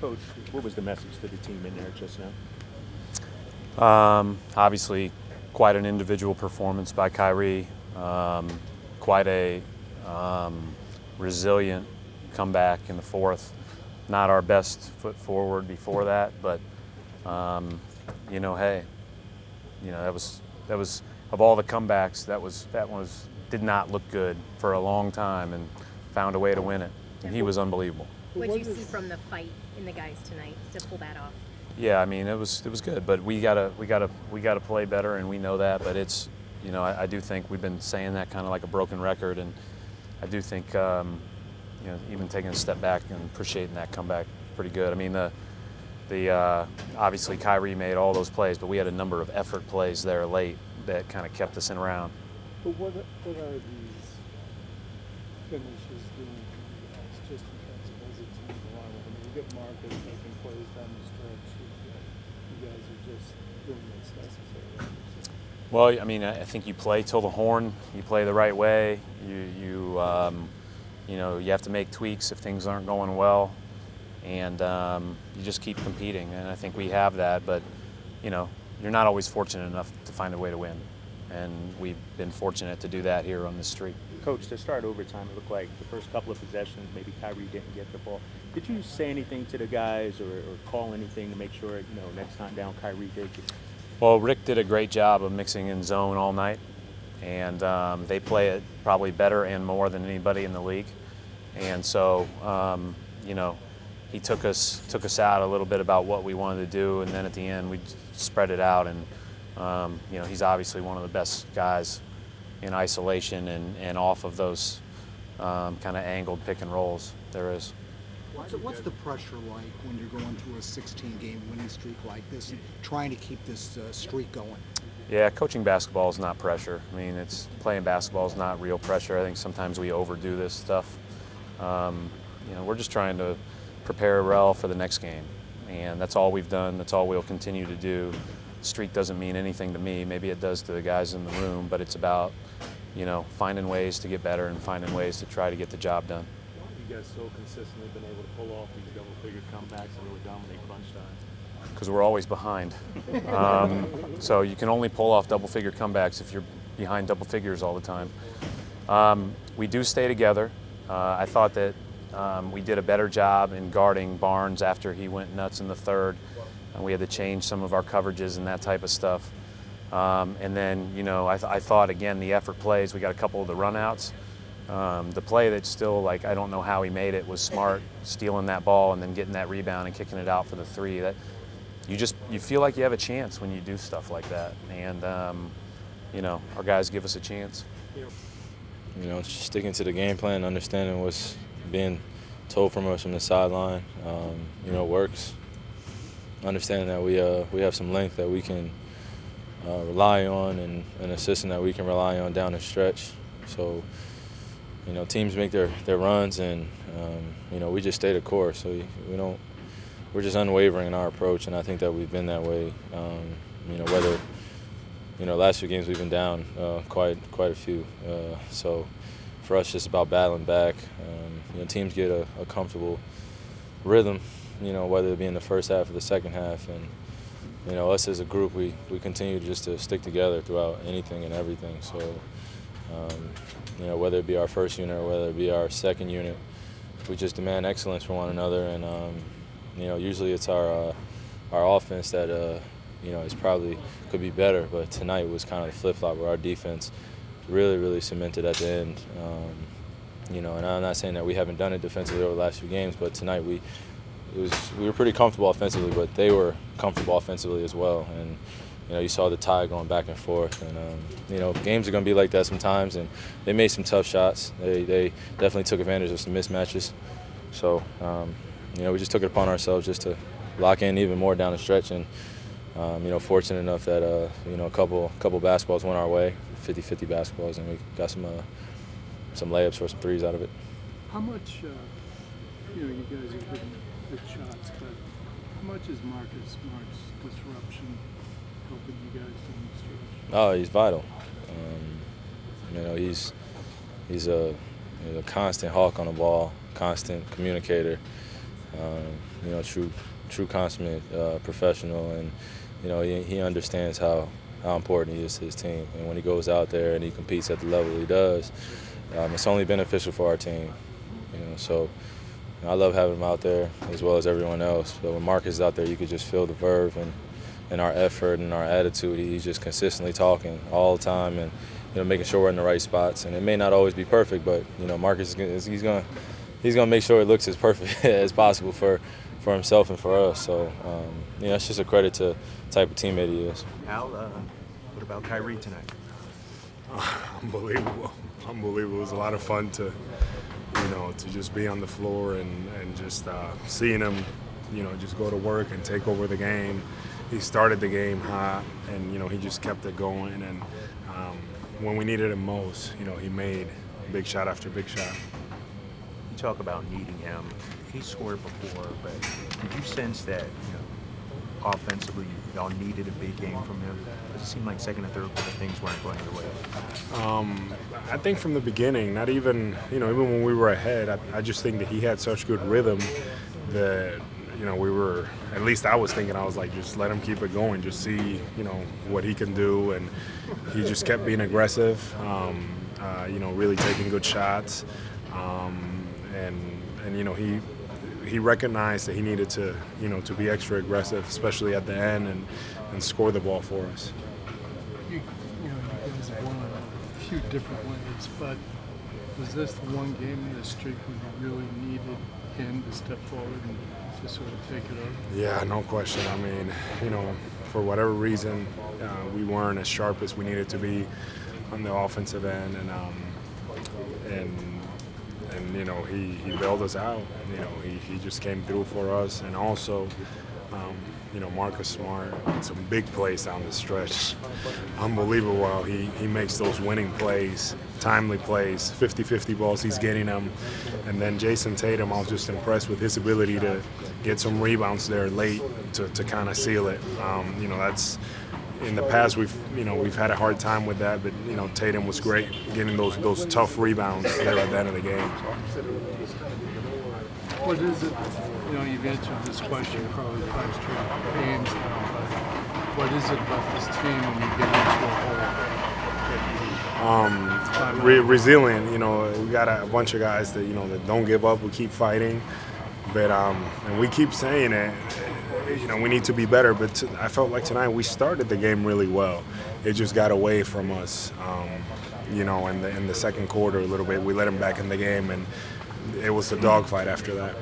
Coach, what was the message to the team in there just now? Obviously, quite an individual performance by Kyrie. Quite a resilient comeback in the fourth. Not our best foot forward before that, but hey, that was of all the comebacks, that did not look good for a long time, and found a way to win it. And he was unbelievable. What did you see from the fight in the guys tonight to pull that off? Yeah, I mean it was good, but we gotta play better, and we know that. But it's I do think we've been saying that kind of like a broken record, and I do think even taking a step back and appreciating that comeback pretty good. I mean the obviously Kyrie made all those plays, but we had a number of effort plays there late that kind of kept us in a round. But what are these finishes doing for you guys, just in terms of as a team along with? I mean, you get Marcus making plays down the stretch. You guys are just doing what's necessary. Well, I mean, I think you play till the horn. You play the right way. You have to make tweaks if things aren't going well, and you just keep competing. And I think we have that, but you're not always fortunate enough to find a way to win, and we've been fortunate to do that here on this streak. Coach, to start overtime, it looked like the first couple of possessions, maybe Kyrie didn't get the ball. Did you say anything to the guys or call anything to make sure, next time down Kyrie did get? Well, Rick did a great job of mixing in zone all night, and they play it probably better and more than anybody in the league. And so, he took us out a little bit about what we wanted to do, and then at the end we spread it out. And he's obviously one of the best guys in isolation and off of those kind of angled pick and rolls there is. What's the pressure like when you're going through a 16-game winning streak like this and trying to keep this streak going? Yeah, coaching basketball is not pressure. I mean, playing basketball is not real pressure. I think sometimes we overdo this stuff. We're just trying to prepare well for the next game, and that's all we've done. That's all we'll continue to do. Streak doesn't mean anything to me. Maybe it does to the guys in the room, but it's about finding ways to get better and finding ways to try to get the job done. You guys so consistently been able to pull off these double-figure comebacks and really dominate crunch time? Because we're always behind. So you can only pull off double-figure comebacks if you're behind double figures all the time. We do stay together. I thought that we did a better job in guarding Barnes after he went nuts in the third, and we had to change some of our coverages and that type of stuff. And then, I thought, again, the effort plays, we got a couple of the runouts. The play that still, I don't know how he made it, was Smart stealing that ball and then getting that rebound and kicking it out for the three. That you feel like you have a chance when you do stuff like that, and our guys give us a chance. Sticking to the game plan, understanding what's being told from us from the sideline, works. Understanding that we have some length that we can rely on, and an assistant that we can rely on down the stretch. So. Teams make their runs, and we just stay the course. So we're just unwavering in our approach, and I think that we've been that way. Whether last few games we've been down quite a few. So for us, just about battling back. Teams get a comfortable rhythm. Whether it be in the first half or the second half, and us as a group, we continue just to stick together throughout anything and everything. So. Whether it be our first unit or whether it be our second unit, we just demand excellence from one another, and usually it's our offense that is probably could be better, but tonight was kind of the flip-flop where our defense really cemented at the end. And I'm not saying that we haven't done it defensively over the last few games, but tonight we were pretty comfortable offensively, but they were comfortable offensively as well. And you saw the tie going back and forth, and games are going to be like that sometimes. And they made some tough shots. They definitely took advantage of some mismatches. So we just took it upon ourselves just to lock in even more down the stretch. And fortunate enough that a couple basketballs went our way, 50-50 basketballs, and we got some layups or some threes out of it. How much, you guys are hitting big shots, but how much is Marcus Smart's disruption helping you guys down the stretch? Oh, he's vital. He's a constant hawk on the ball, constant communicator. True consummate professional, and he understands how important he is to his team. And when he goes out there and he competes at the level he does, it's only beneficial for our team. So I love having him out there as well as everyone else. But when Marcus is out there, you could just feel the verve and our effort and our attitude. He's just consistently talking all the time and making sure we're in the right spots. And it may not always be perfect, but Marcus he's gonna make sure it looks as perfect as possible for himself and for us. So it's just a credit to the type of teammate he is. Al, what about Kyrie tonight? Unbelievable. It was a lot of fun to just be on the floor and just seeing him, just go to work and take over the game. He started the game hot, and he just kept it going. And when we needed him most, he made big shot after big shot. You talk about needing him. He scored before, but did you sense that offensively y'all needed a big game from him? Does it seem like second and third quarter things weren't going your way? I think from the beginning, not even even when we were ahead, I just think that he had such good rhythm that we were, at least I was thinking, I was like, just let him keep it going, just see what he can do. And he just kept being aggressive, really taking good shots, and he recognized that he needed to to be extra aggressive, especially at the end, and score the ball for us. You guys have won on a few different ways, but was this the one game in the streak when you really needed him to step forward and to sort of take it over? Yeah, no question. I mean, for whatever reason, we weren't as sharp as we needed to be on the offensive end, and he bailed us out. He just came through for us, and also, Marcus Smart had some big plays down the stretch. Unbelievable how he makes those winning plays, timely plays, 50-50 balls, he's getting them. And then Jason Tatum, I was just impressed with his ability to get some rebounds there late to kind of seal it. That's in the past we've had a hard time with that, but Tatum was great getting those tough rebounds there at the end of the game. What is it? You've answered this question probably 5 straight games now, but what is it about this team when you get into a hole? Resilient. We got a bunch of guys that that don't give up. We keep fighting, but and we keep saying it. We need to be better. But I felt like tonight we started the game really well. It just got away from us. In the second quarter a little bit. We let them back in the game, and it was a dogfight after that.